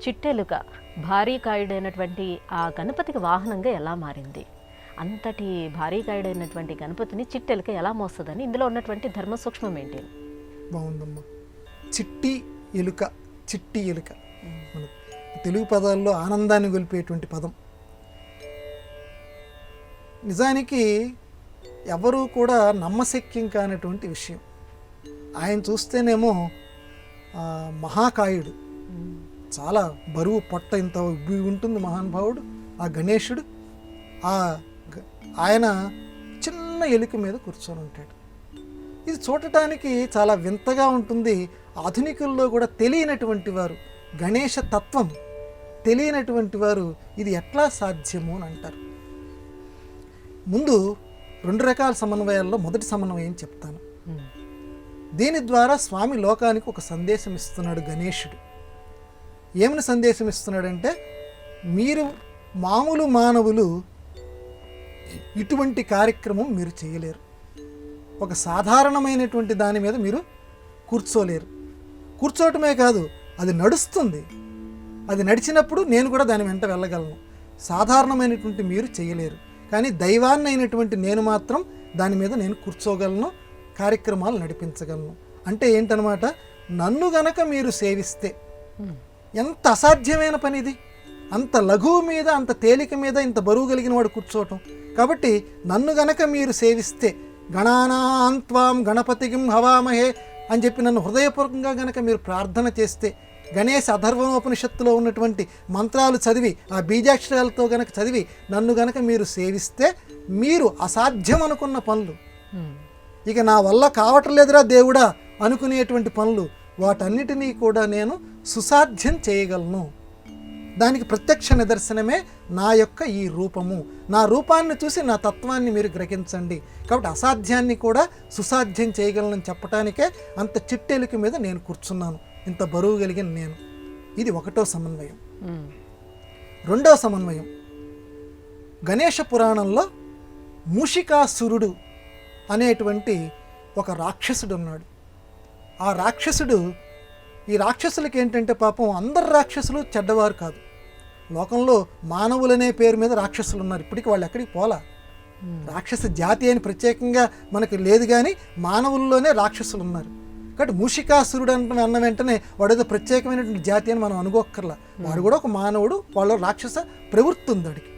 చిట్టెలుక భారీ కాయుడైనటువంటి ఆ గణపతికి వాహనంగా ఎలా మారింది? అంతటి భారీ కాయుడైనటువంటి గణపతిని చిట్టెలుక ఎలా మోస్తుందని ఇందులో ఉన్నటువంటి ధర్మ సూక్ష్మం ఏంటి? బాగుందమ్మా. చిట్టి ఎలుక, చిట్టి ఎలుక మన తెలుగు పదాల్లో ఆనందాన్ని గొలిపేటువంటి పదం. నిజానికి ఎవరూ కూడా నమ్మశక్యం కానటువంటి విషయం. ఆయన చూస్తేనేమో మహాకాయుడు, చాలా బరువు, పొట్ట ఇంత ఉబ్బి ఉంటుంది మహానుభావుడు ఆ గణేశుడు. ఆయన చిన్న ఎలుక మీద కూర్చొని ఉంటాడు. ఇది చూడటానికి చాలా వింతగా ఉంటుంది. ఆధునికుల్లో కూడా తెలియనటువంటి వారు, గణేశ తత్వం తెలియనటువంటి వారు ఇది ఎట్లా సాధ్యము అని అంటారు. ముందు 2 రకాల సమన్వయాల్లో మొదటి సమన్వయం చెప్తాను. దీని ద్వారా స్వామి లోకానికి ఒక సందేశం ఇస్తున్నాడు గణేశుడు. ఏమని సందేశం ఇస్తున్నాడంటే, మీరు మామూలు మానవులు ఇటువంటి కార్యక్రమం మీరు చేయలేరు. ఒక సాధారణమైనటువంటి దాని మీద మీరు కూర్చోలేరు. కూర్చోవటమే కాదు, అది నడుస్తుంది. అది నడిచినప్పుడు నేను కూడా దాని వెంట వెళ్ళగలను. సాధారణమైనటువంటి మీరు చేయలేరు. కానీ దైవాన్ని అయినటువంటి నేను మాత్రం దాని మీద నేను కూర్చోగలను, కార్యక్రమాలు నడిపించగలను. అంటే ఏంటనమాట, నన్ను గనక మీరు సేవిస్తే, ఎంత అసాధ్యమైన పని ఇది. అంత లఘువు మీద, అంత తేలిక మీద ఇంత బరువు కలిగిన వాడు కూర్చోవటం. కాబట్టి నన్ను గనక మీరు సేవిస్తే, గణానాన్త్వాం గణపతికిం హవామహే అని చెప్పి నన్ను హృదయపూర్వకంగా గనక మీరు ప్రార్థన చేస్తే, గణేశ అథర్వణోపనిషత్తులో ఉన్నటువంటి మంత్రాలు చదివి, ఆ బీజాక్షరాలతో గనక చదివి నన్ను గనక మీరు సేవిస్తే, మీరు అసాధ్యం అనుకున్న పనులు, ఇక నా వల్ల కావటం లేదురా దేవుడా అనుకునేటువంటి పనులు, వాటన్నిటినీ కూడా నేను సుసాధ్యం చేయగలను. దానికి ప్రత్యక్ష నిదర్శనమే నా యొక్క ఈ రూపము. నా రూపాన్ని చూసి నా తత్వాన్ని మీరు గ్రహించండి. కాబట్టి అసాధ్యాన్ని కూడా సుసాధ్యం చేయగలనని చెప్పడానికే అంత చిట్టెలుక మీద నేను కూర్చున్నాను, ఇంత బరువు కలిగిన నేను. ఇది ఒకటో సమన్వయం. రెండో సమన్వయం, గణేశ పురాణంలో మూషికాసురుడు అనేటువంటి ఒక రాక్షసుడు ఉన్నాడు. ఆ రాక్షసుడు, ఈ రాక్షసులకి ఏంటంటే పాపం అందరు రాక్షసులు చెడ్డవారు కాదు. లోకంలో మానవులనే పేరు మీద రాక్షసులు ఉన్నారు. ఇప్పటికీ వాళ్ళు ఎక్కడికి పోలా. రాక్షస జాతి అని ప్రత్యేకంగా మనకు లేదు, కానీ మానవుల్లోనే రాక్షసులు ఉన్నారు. కాబట్టి మూషికాసురుడు అన్న వెంటనే వాడు ఏదో ప్రత్యేకమైనటువంటి జాతి అని మనం అనుకోక్కర్లా. వాడు కూడా ఒక మానవుడు, వాళ్ళ రాక్షస ప్రవృత్తి ఉంది వాడికి.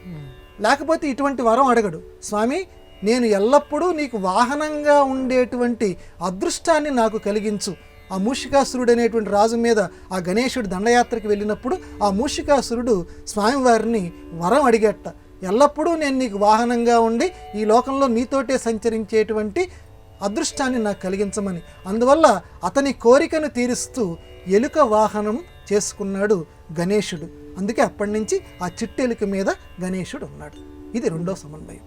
లేకపోతే ఇటువంటి వరం అడగడు. స్వామి, నేను ఎల్లప్పుడూ నీకు వాహనంగా ఉండేటువంటి అదృష్టాన్ని నాకు కలిగించు. ఆ మూషికాసురుడు అనేటువంటి రాజు మీద ఆ గణేశుడు దండయాత్రకి వెళ్ళినప్పుడు ఆ మూషికాసురుడు స్వామివారిని వరం అడిగట, ఎల్లప్పుడూ నేను నీకు వాహనంగా ఉండి ఈ లోకంలో నీతోటే సంచరించేటువంటి అదృష్టాన్ని నాకు కలిగించమని. అందువల్ల అతని కోరికను తీరుస్తూ ఎలుక వాహనం చేసుకున్నాడు గణేశుడు. అందుకే అప్పటి నుంచి ఆ చిట్టెలుక మీద గణేశుడు ఉన్నాడు. ఇది రెండో సమన్వయం.